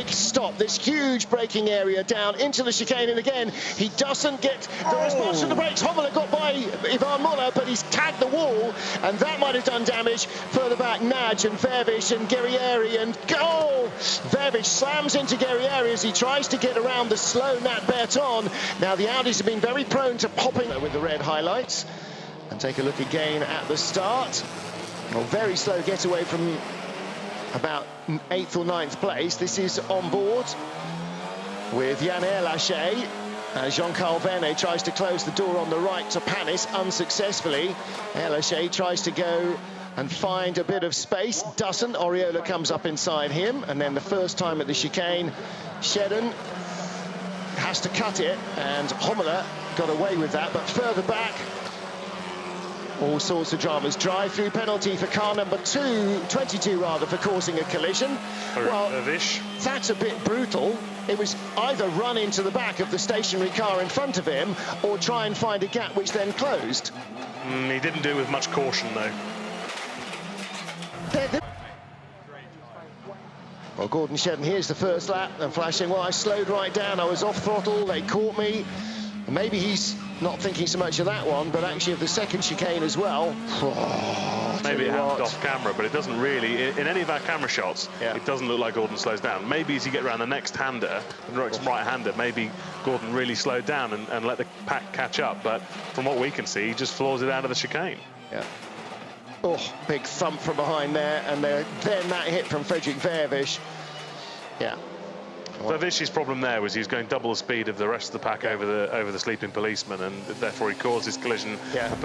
Stop this huge braking area down into the chicane, and again he doesn't get the response to the brakes. Hobbie got by Ivan Muller, but he's tagged the wall, and that might have done damage. Further back, Naj and Vervish and Guerrieri, and Vervish slams into Guerrieri as he tries to get around the slow Nat Berton. Now the Audis have been very prone to popping with the red highlights. And take a look again at the start. Well, very slow getaway from about 8th or 9th place. This is on board with Yann Erlaché. Jean-Carl Vernet tries to close the door on the right to Panis unsuccessfully. Erlaché tries to go and find a bit of space, doesn't. Oriola comes up inside him, and then the first time at the chicane, Shedden has to cut it, and Hommler got away with that, but further back, all sorts of dramas. Drive-through penalty for car number 22 rather, for causing a collision. Well, that's a bit brutal. It was either run into the back of the stationary car in front of him or try and find a gap which then closed. He didn't do it with much caution, though. Well, Gordon Shedden, here's the first lap, and flashing, well, I slowed right down, I was off throttle, they caught me. Maybe he's not thinking so much of that one, but actually of the second chicane as well. Maybe it happened off camera, but it doesn't really, in any of our camera shots, it doesn't look like Gordon slows down. Maybe as you get around the next hander, the next right-hander, maybe Gordon really slowed down and let the pack catch up, but from what we can see, he just floors it out of the chicane. Yeah. Oh, big thump from behind there, and then that hit from Fredrik Vervish. Yeah. Vervish's problem there was he was going double the speed of the rest of the pack over the sleeping policeman, and therefore he caused his collision. Yeah.